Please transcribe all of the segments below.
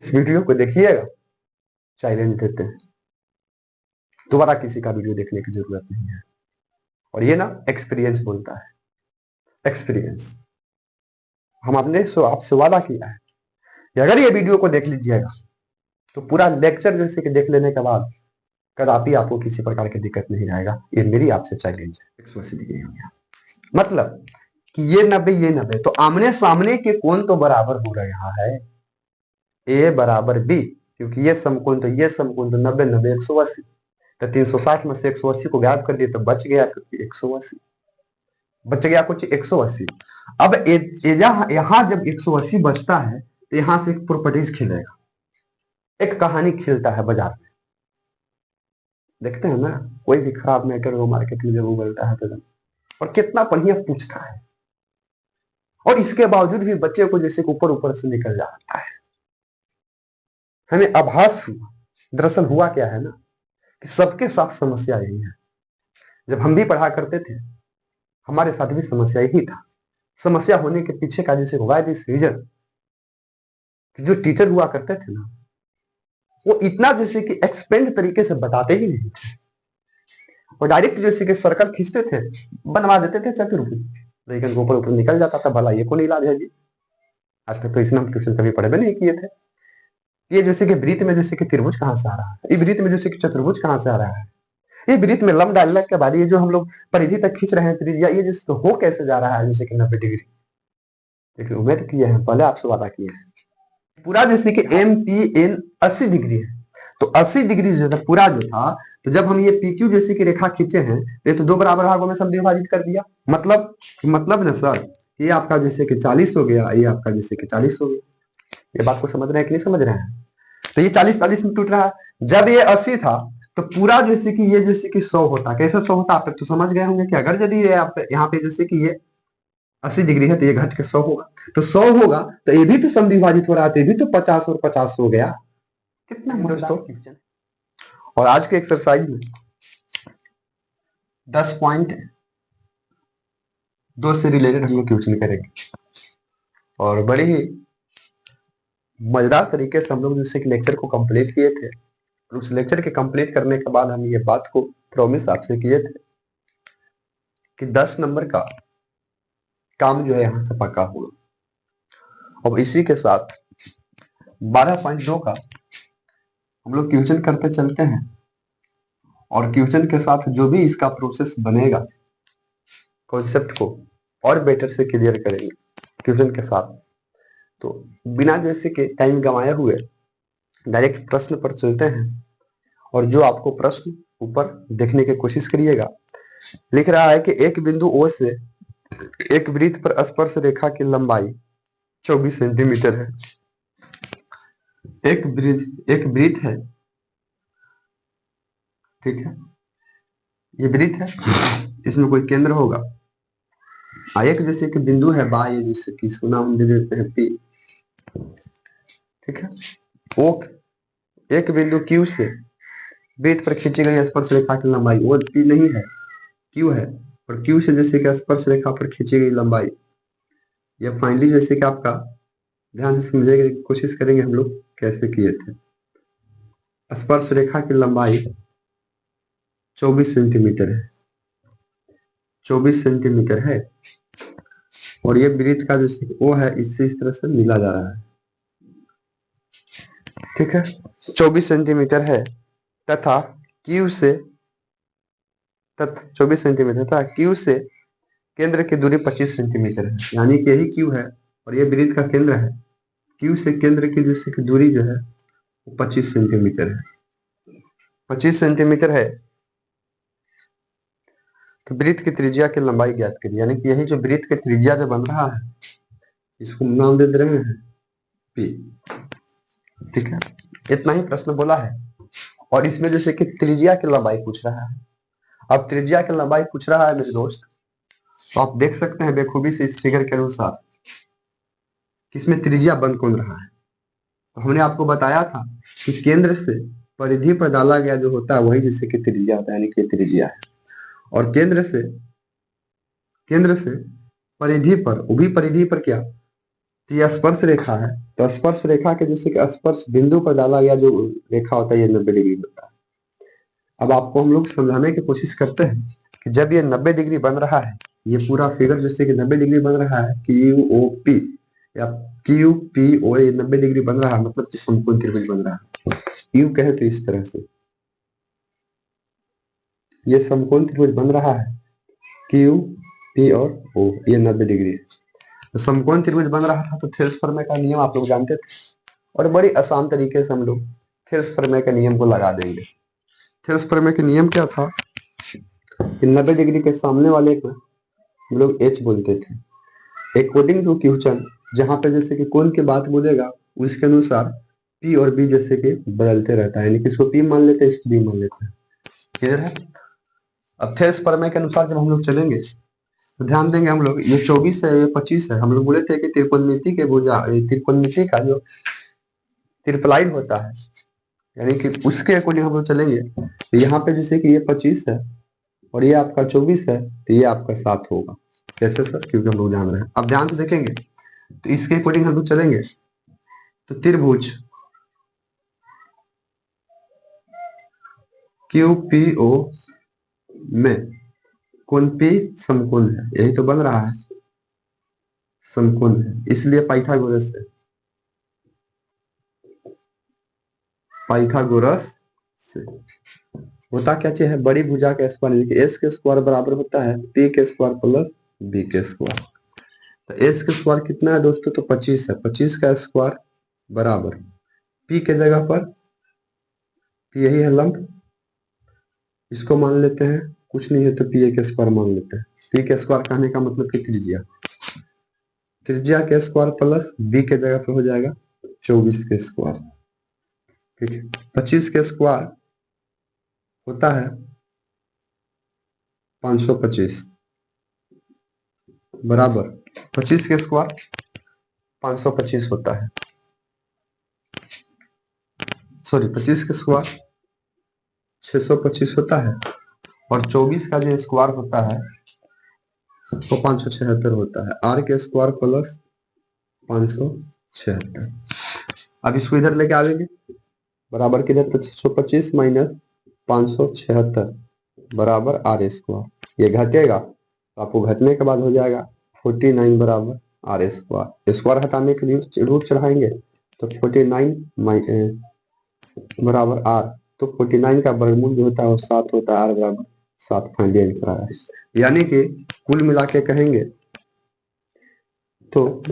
इस वीडियो को देखिएगा, साइलेंट देते हैं, दोबारा किसी का वीडियो देखने की जरूरत नहीं है। और ये ना एक्सपीरियंस बोलता है, एक्सपीरियंस। हम आपने आपसे वादा किया है कि अगर ये वीडियो को देख लीजिएगा तो पूरा लेक्चर जैसे कि देख लेने के बाद कदापि आपको किसी प्रकार की दिक्कत नहीं आएगा। ये मेरी आपसे चैलेंज है। 180 डिग्री हो गया, मतलब कि ये 90 ये 90, तो आमने सामने के कोण तो बराबर हो रहा है, ए बराबर बी, क्योंकि ये समकोण तो ये समकोण तो 90 90 180, तो 360 में से 180 को गायब कर दिए तो बच गया कुछ 180, बच गया कुछ 180। अब यहाँ जब 180 बचता है तो यहाँ से एक प्रॉपर्टीज खिलेगा, एक कहानी खिलता है बाजार में। देखते हैं ना, कोई भी खराब मैटर हो मार्केट में जब उगलता है तो, और कितना बढ़िया पूछता है, और इसके बावजूद भी बच्चे को जैसे ऊपर ऊपर से निकल जाता है। हमें आभास हुआ, दरअसल हुआ क्या है ना कि सबके साथ समस्या यही है। जब हम भी पढ़ा करते थे हमारे साथ भी समस्या यही था। समस्या होने के पीछे का जैसे वाई दिस रीजन, जो टीचर हुआ करते थे ना, वो इतना जैसे कि एक्सपेंड तरीके से बताते ही नहीं थे, और डायरेक्ट जैसे कि सर्कल खींचते थे, बनवा देते थे चतुर्भुज, लेकिन ऊपर ऊपर निकल जाता था। भला ये कौन इलाज है जी? आज तक तो इसमें हम ट्यूशन कभी पढ़े भी नहीं किए थे। ये जैसे कि वृत्त में जैसे कि त्रिभुज कहां से आ रहा है, ये वृत्त में जैसे कि चतुर्भुज कहां से आ रहा है, ये वृत्त में लंब डालने के बाद ये जो हम लोग परिधि तक खींच रहे हैं त्रिज्या, ये जैसे हो कैसे जा रहा है जैसे कि 90 डिग्री। लेकिन उम्मीद किए हैं, पहले आपसे वादा किए हैं, पूरा जैसे कि एम पी एन 80 डिग्री है, तो 80 डिग्री जो था पूरा जो था, तो जब हम ये पी क्यू जैसे कि रेखा खींचे हैं तो ये तो दो बराबर भागों में सब विभाजित कर दिया। मतलब ना सर, ये आपका जैसे कि 40 हो गया, ये आपका जैसे कि 40 हो गया। ये बात को समझ रहे हैं कि नहीं समझ रहे हैं? तो ये 40 40 में टूट रहा है। जब ये 80 था तो पूरा जैसे कि ये जैसे कि 100 होता, कैसे 100 होता, आप तक तो समझ गए होंगे कि अगर यदि ये आप यहाँ पे जैसे कि ये 80 डिग्री है तो ये घट के 100 होगा, तो 100 होगा तो ये भी तो समद्विभाजित हो रहा है, तो ये भी तो 50 और 50 हो गया। कितना दोस्तों। और आज के एक्सरसाइज में 10.2 से रिलेटेड हम लोग क्वेश्चन करेंगे, और बड़ी ही मजेदार तरीके से हम लोग जैसे कि लेक्चर को कंप्लीट किए थे। और उस लेक्चर के कंप्लीट करने के बाद हम ये बात को प्रॉमिस आपसे किए थे कि 10 नंबर का काम जो है यहाँ से पक्का होगा। अब इसी के साथ 12.2 का हम लोग क्वेश्चन करते चलते हैं, और क्वेश्चन के साथ जो भी इसका प्रोसेस बनेगा कॉन्सेप्ट को और बेटर से क्लियर करेंगे क्वेश्चन के साथ। तो बिना जैसे के टाइम गंवाए हुए डायरेक्ट प्रश्न पर चलते हैं, और जो आपको प्रश्न ऊपर देखने की कोशिश करिएगा। लिख रहा है कि एक बिंदु O से एक वृत्त पर स्पर्श रेखा की लंबाई 24 सेंटीमीटर है। एक वृत्त है, ठीक है, ये वृत्त है, इसमें कोई केंद्र होगा, एक जैसे कि बिंदु है बाह्य, जैसे कि इसको नाम दे देते हैं P, ठीक है। वो एक बिंदु Q से वृत्त पर खींची गई स्पर्श रेखा की लंबाई, वो P नहीं है, Q है, और Q से जैसे कि स्पर्श रेखा पर खींची गई लंबाई, यह फाइनली जैसे कि आपका ध्यान से समझने की कोशिश करेंगे हम लोग कैसे किए थे। स्पर्श रेखा की लंबाई 24 सेंटीमीटर है, 24 सेंटीमीटर है, और ये वृत्त का जो वो है इससे इस तरह से मिला जा रहा है, ठीक है, 24 सेंटीमीटर है, तथा Q से 24 सेंटीमीटर तथा Q से केंद्र की दूरी 25 सेंटीमीटर है, यानी कि यही Q है और ये वृत्त का केंद्र है। Q से केंद्र की जैसे की दूरी जो है वो 25 सेंटीमीटर है, 25 सेंटीमीटर है। तो वृत्त की त्रिज्या की लंबाई ज्ञात करिए, यानी कि यही जो वृत्त की त्रिज्या जो बन रहा है इसको नाम दे रहे हैं P, ठीक है। इतना ही प्रश्न बोला है, और इसमें जैसे कि त्रिज्या की लंबाई पूछ रहा है। अब त्रिज्या की लंबाई पूछ रहा है मेरे दोस्त, तो आप देख सकते हैं बेखूबी से इस फिगर के अनुसार कि इसमें त्रिज्या बन कौन रहा है। तो हमने आपको बताया था कि केंद्र से परिधि पर डाला गया जो होता है वही जैसे कि त्रिज्या होता है, यानी कि त्रिज्या है। और केंद्र से परिधि पर, वो भी परिधि पर क्या, तो ये स्पर्श रेखा है, तो स्पर्श रेखा के जैसे कि स्पर्श बिंदु पर डाला गया जो रेखा होता है ये 90 डिग्री होता है। अब आपको हम लोग समझाने की कोशिश करते हैं कि जब ये 90 डिग्री बन रहा है, ये पूरा फिगर जैसे कि 90 डिग्री बन रहा है, QOP या QPO, ये 90 डिग्री बन रहा है, मतलब कि समकोण त्रिभुज बन रहा है। यू कहे तो इस तरह से ये समकोण त्रिभुज बन रहा है, QP और O, ये 90 डिग्री है। तो समकोण त्रिभुज बन रहा था तो थेल्स प्रमेय का नियम आप लोग जानते थे, और बड़ी आसान तरीके से हम लोग थेल्स प्रमेय के नियम को लगा देंगे। थेल्स प्रमेय के नियम क्या था कि 90 डिग्री के सामने वाले को हम लोग H बोलते थे। अकॉर्डिंग टू क्वेश्चन, जहां पे जैसे कि कोण की बात बोलेगा उसके अनुसार P और B जैसे कि बदलते रहता है, यानी कि इसको P मान लेते हैं, इसको B मान लेते हैं। क्लियर है? अब थेल्स प्रमेय के अनुसार जब हम लोग चलेंगे तो ध्यान देंगे हम लोग, ये 24 है, ये 25 है। हम लोग बोले थे कि त्रिकोणमिति के भुजा, त्रिकोणमिति का जो ट्रिपलाइन होता है, यानी कि उसके अकॉर्डिंग हम लोग चलेंगे। तो यहाँ पे जैसे कि ये 25 है और ये आपका 24 है, तो ये आपका 7 होगा। कैसे सर? क्योंकि हम लोग जान रहे हैं। अब ध्यान से देखेंगे तो इसके अकॉर्डिंग हम लोग चलेंगे तो त्रिभुज QPO में कोण P समकोण है, यही तो बन रहा है, समकोण है, इसलिए पाइथागोरस है। पाइथागोरस से होता क्या चीज है, बड़ी भुजा के स्क्वायर, एस के स्क्वायर बराबर होता है P के स्क्वायर प्लस B के स्क्वायर। तो एस के स्क्वायर कितना है दोस्तों? तो 25 है। 25 का स्क्वायर बराबर P के जगह पर P यही है लंब, इसको मान लेते हैं, कुछ नहीं है तो P के स्क्वायर मान लेते हैं। P के स्क्वायर कहने का मतलब कि त्रिज्या, त्रिज्या के स्क्वायर प्लस B के जगह पर हो जाएगा 24 के स्क्वायर। ठीक है, 25 के स्क्वायर होता है 525 बराबर 25 के स्क्वायर 525 होता है, सॉरी 25 के स्क्वायर 625 होता है, और 24 का जो स्क्वायर होता है वो 576 होता है। R के स्क्वायर प्लस 576। अब इसको इधर लेके आएंगे, बराबर किधर? तो 625 माइनस 576 बराबर R स्क्वायर। ये घटेगा तो आपको घटने के बाद हो जाएगा 49 बराबर R स्क्वायर। स्क्वायर हटाने के लिए रूट चढ़ाएंगे तो 49 बराबर R, तो 49 का वर्गमूल जो होता है वो 7 होता है, R बराबर 7 फाइनली आंसर आया। यानी कि कुल मिला के कहेंगे तो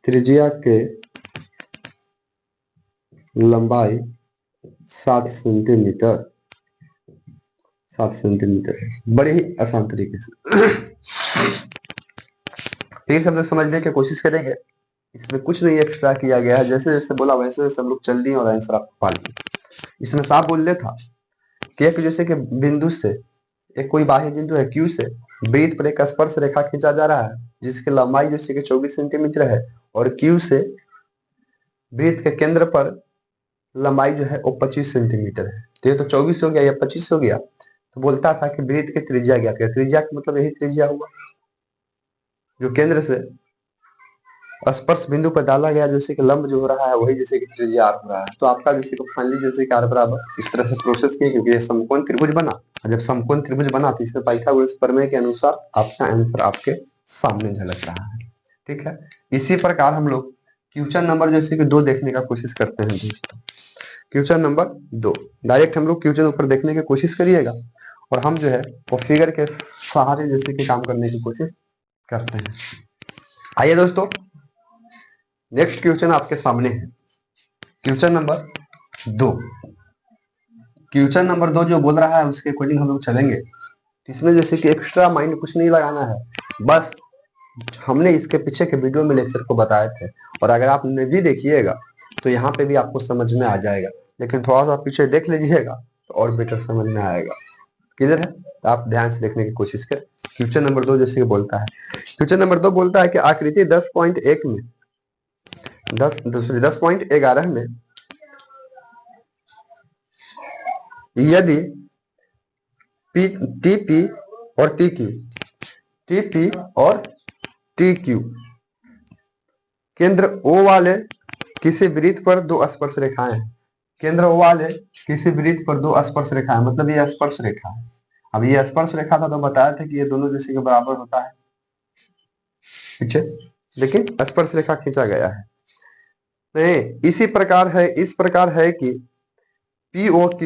त्रिज्या के लंबाई 7 सेंटीमीटर, 7 सेंटीमीटर है। बड़े ही आसान तरीके से फिर सब लोग समझने की कोशिश करेंगे। इसमें कुछ नहीं एक्स्ट्रा किया गया है, जैसे जैसे बोला वैसे वैसे हम लोग चल दिए और आंसर आपको पा लिए। इसमें साफ बोलने था कि एक जैसे कि बिंदु से, एक कोई बाह्य बिंदु है Q से वृत्त पर एक स्पर्श रेखा खींचा जा रहा है जिसकी लंबाई जैसे कि 24 सेंटीमीटर है, और Q से वृत्त के केंद्र पर लंबाई जो है वो 25 सेंटीमीटर है। तो ये तो 24 हो गया, या 25 हो गया। तो बोलता था कि वृत्त की त्रिज्या ज्ञात करें। त्रिज्या का मतलब यही त्रिज्या हुआ जो केंद्र से स्पर्श बिंदु पर डाला गया, जैसे कि लंब जो हो रहा है वही जैसे कि त्रिज्या R हो रहा है। तो आपका जैसे कि फाइनली जैसे कि R बराबर इस तरह से प्रोसेस किए, क्योंकि ये समकोण त्रिभुज बना। जब समकोण त्रिभुज बना तो इसमें पाइथागोरस प्रमेय के अनुसार आपका आंसर आपके सामने झलक रहा है। ठीक है, इसी प्रकार हम लोग क्वेश्चन नंबर जैसे कि 2 देखने का कोशिश करते हैं दोस्तों। क्वेश्चन नंबर 2 डायरेक्ट हम लोग क्वेश्चन ऊपर देखने की कोशिश करिएगा, और हम जो है वो फिगर के सहारे जैसे कि काम करने की कोशिश करते हैं। आइए दोस्तों, नेक्स्ट क्वेश्चन आपके सामने है, क्वेश्चन नंबर 2। क्वेश्चन नंबर 2 जो बोल रहा है उसके अकॉर्डिंग हम लोग चलेंगे। इसमें जैसे कि एक्स्ट्रा माइंड कुछ नहीं लगाना है, बस हमने इसके पीछे के वीडियो में लेक्चर को बताए थे, और अगर आपने भी देखिएगा तो यहाँ पे भी आपको समझ में आ जाएगा, लेकिन थोड़ा सा पीछे देख लीजिएगा तो और बेटर समझ में आएगा। क्लियर है? तो आप ध्यान से देखने की कोशिश करें। क्वेश्चन नंबर 2 जैसे कि बोलता है, क्वेश्चन नंबर 2 बोलता है कि आकृति 10.1 में 10.11 में यदि टीपी और टीक्यू, टीपी और टीक्यू केंद्र O वाले किसी वृत्त पर दो स्पर्श रेखाएं हैं। केंद्र O वाले किसी वृत्त पर दो स्पर्श रेखाएं, मतलब ये स्पर्श रेखा है। अब ये स्पर्श रेखा था तो बताया था कि ये दोनों जैसे के बराबर होता है, ठीक है, लेकिन स्पर्श रेखा खींचा गया है। नहीं, इसी प्रकार है, इस प्रकार है कि POQ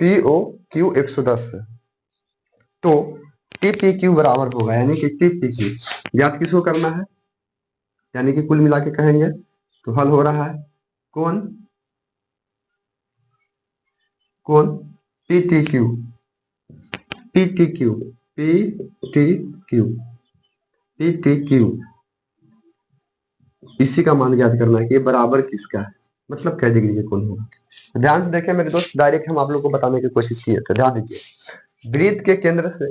110 है, तो TPQ बराबर होगा, यानी कि TPQ ज्ञात किसको करना है, यानी कि कुल मिला के कहेंगे तो हल हो रहा है कौन, कौन PTQ PTQ PTQ PTQ, इसी का मान ज्ञात करना है कि ये बराबर किसका है, मतलब क्या डिग्री के कोण होगा। ध्यान से देखें मेरे दोस्त, डायरेक्ट हम आप लोग को बताने की कोशिश किए थे। ध्यान दीजिए, वृत्त के केंद्र से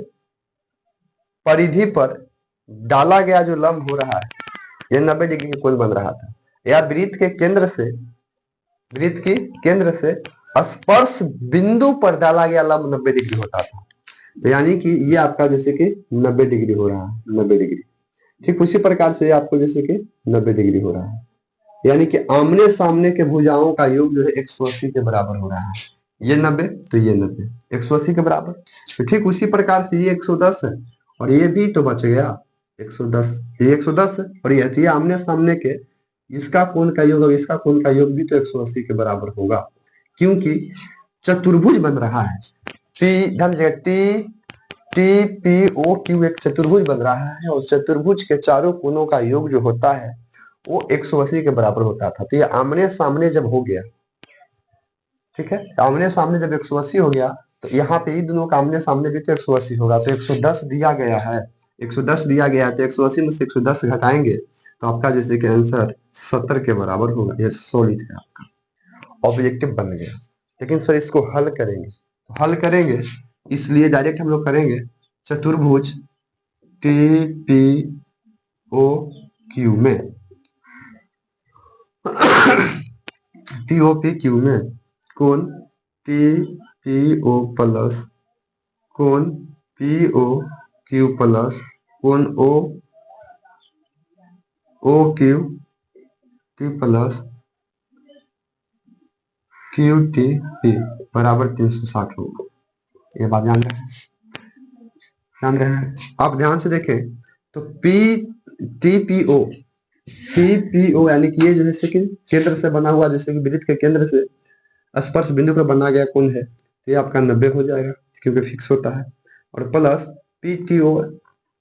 परिधि पर डाला गया जो लंब हो रहा है, ये 90 डिग्री के कोण बन रहा था, या वृत्त के केंद्र से, वृत्त के केंद्र से स्पर्श बिंदु पर डाला गया लंब 90 डिग्री होता था। तो यानी कि ये आपका जैसे कि 90 डिग्री हो रहा है, 90 डिग्री। ठीक उसी प्रकार से आपको जैसे कि 90 डिग्री हो रहा है, यानी कि आमने सामने के भुजाओं का योग जो है 180 के बराबर हो रहा है। ये 90 तो ये 90, 180 के बराबर। तो ठीक उसी प्रकार से ये 110 है और ये भी तो बच गया 110, ये 110 है और ये, तो ये आमने सामने के, इसका कोण का योग और इसका कोण का योग भी तो 180 के बराबर होगा, क्योंकि चतुर्भुज बन रहा है। TPOQ एक चतुर्भुज बन रहा है और चतुर्भुज के चारों कोणों का योग जो होता है वो 180 के बराबर होता था। तो ये आमने सामने जब हो गया, ठीक है, आमने सामने जब 180 हो गया तो यहाँ पे ही दोनों का आमने सामने भी तो 180 होगा। तो 110 दिया गया है, 110 दिया गया है, तो 180 में से 110 घटाएंगे तो आपका जैसे कि आंसर 70 के बराबर होगा। ये सॉलिड है, आपका ऑब्जेक्टिव बन गया। लेकिन सर इसको हल करेंगे, तो हल करेंगे इसलिए डायरेक्ट हम लोग करेंगे चतुर्भुज TPOQ में, TOPQ में कोण TPO प्लस कोण POQ प्लस कोण OQT प्लस QTP बराबर 360 होगा। ये बात जान रहे हैं, जान रहे हैं आप। ध्यान से देखें तो TPO यानी कि ये जो है कि केंद्र से बना हुआ, जैसे कि वृत्त के केंद्र से स्पर्श बिंदु पर बना गया कोण है, तो ये आपका 90 हो जाएगा क्योंकि फिक्स होता है, और प्लस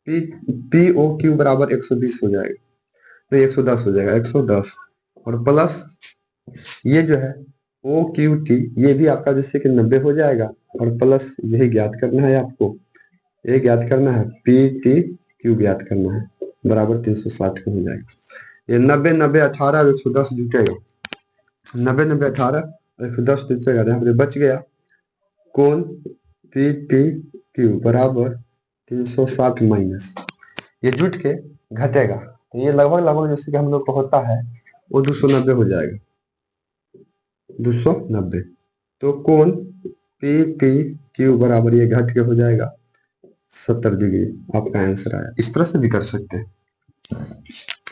POQ बराबर 120 हो जाएगा, तो 110 हो जाएगा, 110 और प्लस ये जो है OQT ये भी आपका जैसे कि 90 हो जाएगा, और प्लस यही ज्ञात करना है आपको, ये ज्ञात करना है PTQ ज्ञात करना है, बराबर 360 का हो जाएगा। ये 90 90 18 110 जुटेगा, 90 90 18 110 जुटेगा, यहाँ पे बच गया कोण PTQ बराबर 360 माइनस, ये जुट के घटेगा, तो ये लगभग लगभग जैसे कि हम लोग को होता है वो 290 हो जाएगा, 290। तो कोण PTQ बराबर ये घट के हो जाएगा 70 डिग्री, आपका आंसर आया। इस तरह से भी कर सकते हैं,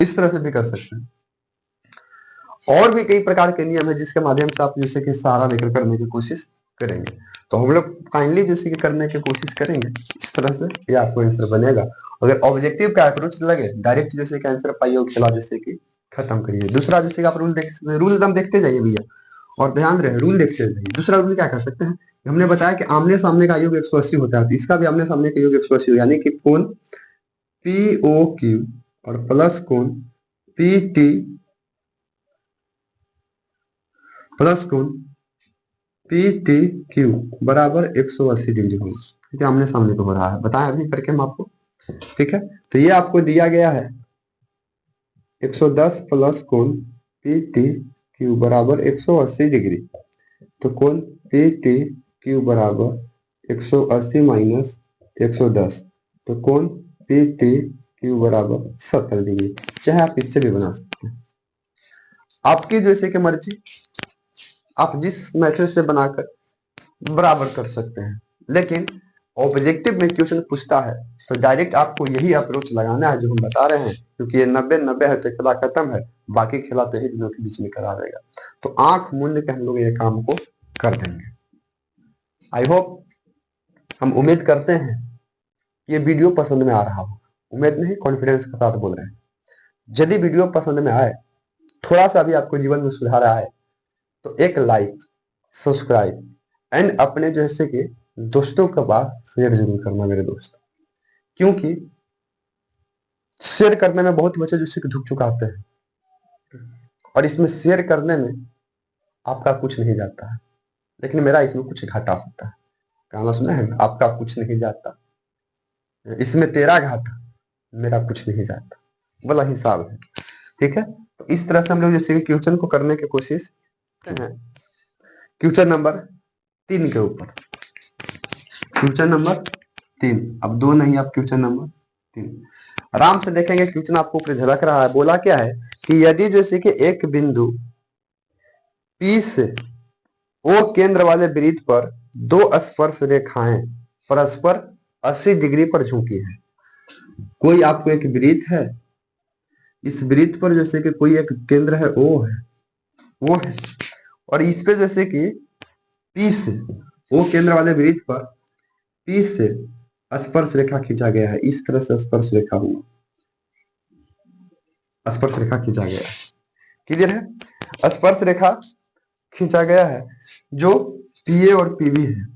इस तरह से भी कर सकते हैं, और भी कई प्रकार के नियम है जिसके माध्यम से आप जैसे कि सहारा लेकर करने की कोशिश करेंगे। तो हम लोग काइंडली जैसे कि करने की कोशिश करेंगे, इस तरह से ये आपको आंसर बनेगा। अगर ऑब्जेक्टिव का अप्रोच लगे डायरेक्ट जैसे कि आंसर पाइए और खेला जैसे कि खत्म करिए। दूसरा जैसे कि आप रूल देख, रूल एकदम देखते जाइए भैया, और ध्यान रहे रूल देखते जाइए। दूसरा रूल क्या कर सकते हैं, हमने बताया कि आमने सामने का योग 180 होता है, तो इसका भी आमने सामने का योग 180 हो, यानी कि कोण POQ और प्लस कोण PT प्लस कोण PTQ बराबर 180 डिग्री होगा, क्योंकि आमने सामने को हो रहा है, बताएं अभी करके हम आपको, ठीक है। तो ये आपको दिया गया है 110 प्लस कोण PTQ बराबर 180 डिग्री, तो कोण PTQ बराबर 180 माइनस 110, तो कोण PTQ बराबर 70 डिग्री। चाहे आप इससे भी बना सकते हैं, आपकी जैसे कि मर्जी, आप जिस मेथड से बनाकर बराबर कर सकते हैं। लेकिन ऑब्जेक्टिव में क्वेश्चन पूछता है तो डायरेक्ट आपको यही अप्रोच लगाना है जो हम बता रहे हैं, क्योंकि ये 90 90 है तो इतना खत्म है, बाकी खेला तो यही दोनों के बीच में करा देगा। तो आंख मूंद के हम लोग ये काम को कर देंगे। आई होप, हम उम्मीद करते हैं ये वीडियो पसंद में आ रहा हो। उम्मीद नहीं, कॉन्फिडेंस के साथ बोल रहे हैं। यदि वीडियो पसंद में आए, थोड़ा सा भी आपको जीवन में सुधार आए, तो एक लाइक, सब्सक्राइब एंड अपने जैसे के दोस्तों के पास शेयर जरूर करना मेरे दोस्त, क्योंकि शेयर करने में बहुत बच्चे जैसे कि धुक चुकाते हैं, और इसमें शेयर करने में आपका कुछ नहीं जाता है, लेकिन मेरा इसमें कुछ घाटा होता है। गाना सुना है, आपका कुछ नहीं जाता, इसमें तेरा घाटा, मेरा कुछ नहीं जाता, वाला हिसाब है। ठीक है, तो इस तरह से हम लोग जैसे क्वेश्चन को करने की कोशिश करते हैं। क्वेश्चन नंबर 3 के ऊपर, क्वेश्चन नंबर 3, अब 2 नहीं, अब क्वेश्चन नंबर 3 आराम से देखेंगे। क्वेश्चन आपको ऊपर झलक रहा है। बोला क्या है कि यदि जैसे कि एक बिंदु P से O केंद्र वाले वृत्त पर 2 स्पर्श रेखाएं परस्पर 80 डिग्री पर झुकी है। कोई आपको एक वृत्त है, इस वृत्त पर जैसे कि कोई एक केंद्र है, O है, और इस पे जैसे कि P से O केंद्र वाले वृत्त पर P से स्पर्श रेखा खींचा गया है। इस तरह से स्पर्श रेखा हुआ, स्पर्श रेखा खींचा गया है। क्लियर है, स्पर्श रेखा खींचा गया है जो PA और PB है।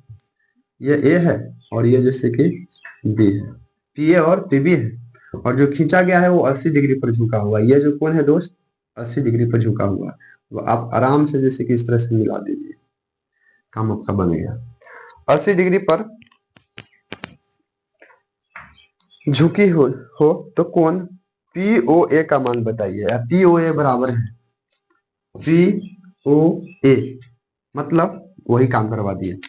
ये A है और ये जैसे कि B है, PA और PB है, और जो खींचा गया है वो 80 डिग्री पर झुका हुआ है। ये जो कौन है दोस्त, 80 डिग्री पर झुका हुआ है। तो आप आराम से जैसे कि इस तरह से मिला दीजिए, काम आपका बनेगा। 80 डिग्री पर झुकी हो तो कौन POA का मान बताइए। POA बराबर है POA, मतलब वही काम करवा दिए।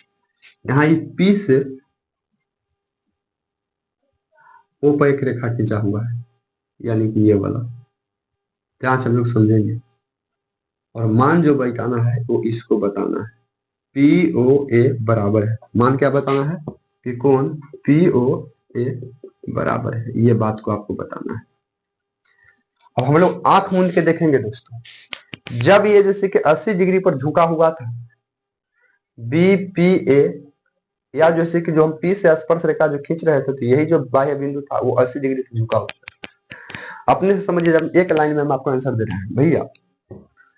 यहाँ P से O पर एक रेखा खींचा हुआ है, यानी कि ये वाला। ध्यान से हम लोग समझेंगे, और मान जो बताना है वो इसको बताना है। POA बराबर है, मान क्या बताना है कि कौन POA बराबर है, ये बात को आपको बताना है। अब हम लोग आंख मूंद के देखेंगे दोस्तों, जब ये जैसे कि 80 डिग्री पर झुका हुआ था BPA, या जैसे कि जो हम P से स्पर्श रेखा जो खींच रहे थे, तो यही जो बाह्य बिंदु था वो 80 डिग्री पर झुका हुआ था। अपने से समझिए, जब एक लाइन में हम आपको आंसर दे रहे हैं, भैया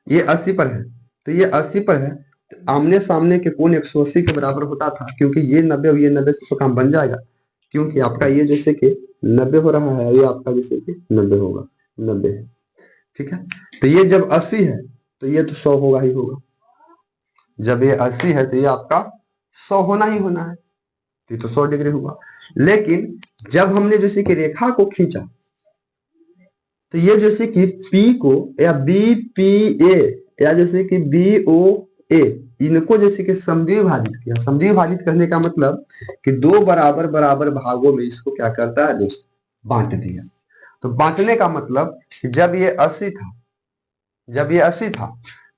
ये 80 पर है, तो ये 80 पर है, तो आमने सामने के कोण 180 के बराबर होता था, क्योंकि ये 90 और ये 90 तो काम बन जाएगा, क्योंकि आपका ये जैसे कि 90 हो रहा है, ये आपका जैसे कि 90 होगा, 90 है। ठीक है, तो ये जब 80 है तो ये तो 100 होगा ही होगा। जब ये 80 है तो ये आपका 100 होना ही होना है, तो 100 डिग्री हुआ। लेकिन जब हमने जैसे कि रेखा को खींचा, तो ये जैसे कि P को या BPA या जैसे कि BOA, इनको जैसे कि समद्विभाजित किया। समद्विभाजित करने का मतलब कि 2 बराबर बराबर भागों में इसको क्या करता है दोस्त, बांट दिया। तो बांटने का मतलब कि जब ये 80 था,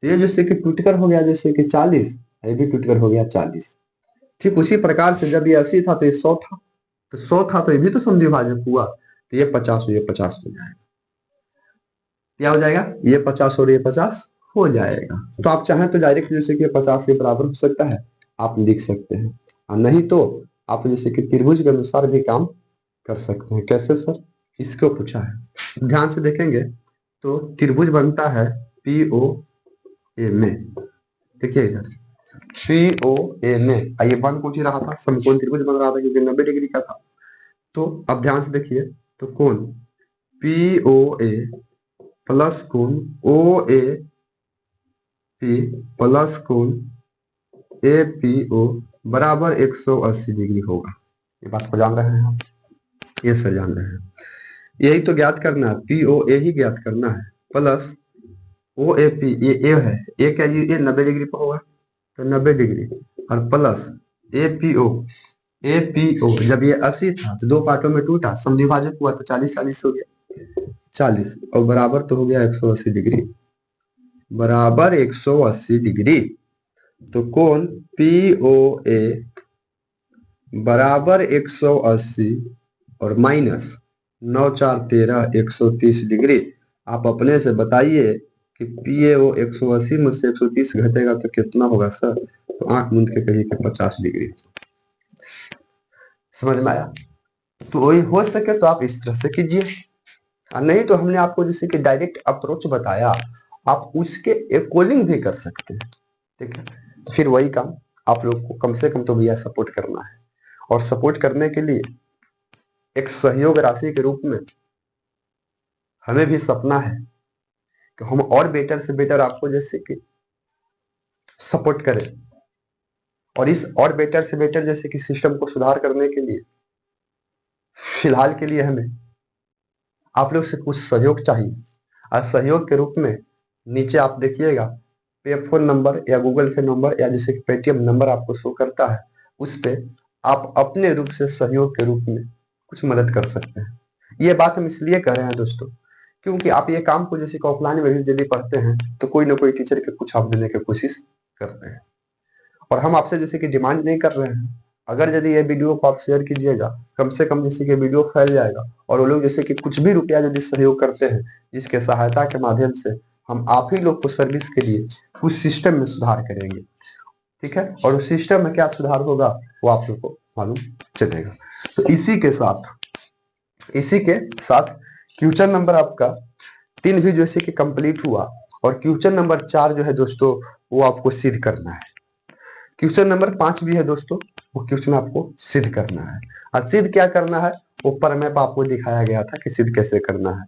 तो ये जैसे कि टूटकर हो गया जैसे कि 40, ये भी टूटकर हो गया 40। ठीक उसी प्रकार से जब ये 80 था तो ये 100 था, तो 100 था तो ये भी तो समद्विभाजक हुआ, तो ये 50 ये 50 हो जाएगा। क्या हो जाएगा, ये 50 और ये 50 हो जाएगा। तो आप चाहें तो डायरेक्ट जैसे कि 50 के बराबर हो सकता है, आप लिख सकते हैं, और नहीं तो आप जैसे कि त्रिभुज के अनुसार भी काम कर सकते हैं। कैसे सर, इसको पूछा है, ध्यान से देखेंगे तो त्रिभुज बनता है POA में। देखिए इधर POA में, ये बन पूछ रहा था, समकोण त्रिभुज बन रहा था क्योंकि 90 डिग्री का था। तो अब ध्यान से देखिए, तो कोण POA प्लस कोण OAP प्लस कोण APO बराबर 180 डिग्री होगा। ये बात को जान रहे हैं आप, ये सर जान रहे हैं। यही तो ज्ञात करना है, POA ही ज्ञात करना है, प्लस OAP, ये A है, A क्या जी, ये 90 डिग्री पर होगा, तो 90 डिग्री, और प्लस APO जब ये 80 था तो 2 पार्टों में टूटा, समद्विभाजक हुआ तो 40-40 हो गया, 40, और बराबर तो हो गया 180 डिग्री, बराबर 180 डिग्री। तो कोण POA बराबर 180 और माइनस 9 4 13 130 डिग्री, आप अपने से बताइए कि PaO 180 में से 130 घटेगा तो कितना होगा सर? तो आंख मूंद के कहिए कि 50 डिग्री। समझ में आया? तो वही हो सके तो आप इस तरह से कीजिए, और नहीं तो हमने आपको जैसे कि डायरेक्ट अप्रोच बताया, आप उसके अकॉर्डिंग भी कर सकते हैं। ठीक है, तो फिर वही काम आप लोग को कम से कम तो भैया सपोर्ट करना है, और सपोर्ट करने के लिए एक सहयोग राशि के रूप में हमें भी सपना है कि हम और बेटर से बेटर आपको जैसे कि सपोर्ट करें, और इस और बेटर से बेटर जैसे कि सिस्टम को सुधार करने के लिए फिलहाल के लिए हमें आप लोग से कुछ सहयोग चाहिए। और सहयोग के रूप में नीचे आप देखिएगा पे फोन नंबर या गूगल पे नंबर या जैसे पेटीएम नंबर आपको शो करता है, उस पे आप अपने रूप से सहयोग के रूप में कुछ मदद कर सकते हैं। ये बात हम इसलिए कर रहे हैं दोस्तों, क्योंकि आप ये काम को जैसे कि ऑफलाइन में भी यदि पढ़ते हैं तो कोई ना कोई टीचर के कुछ आप देने की कोशिश करते हैं, और हम आपसे जैसे कि डिमांड नहीं कर रहे हैं। अगर यदि ये वीडियो को आप शेयर कीजिएगा, कम से कम जैसे कि वीडियो फैल जाएगा, और वो लोग जैसे कि कुछ भी रुपया यदि सहयोग करते हैं, जिसके सहायता के माध्यम से हम आप ही लोग को सर्विस के लिए उस सिस्टम में सुधार करेंगे। ठीक है, और उस सिस्टम में क्या सुधार होगा वो आप लोग को मालूम चलेगा। तो इसी के साथ क्वेश्चन नंबर आपका 3 भी जैसे कि कंप्लीट हुआ, और क्वेश्चन नंबर 4 जो है दोस्तों वो आपको सिद्ध करना है। क्वेश्चन नंबर 5 भी है दोस्तों, वो क्वेश्चन आपको सिद्ध करना है। और सिद्ध क्या करना है, ऊपर मैप आपको दिखाया गया था कि सिद्ध कैसे करना है।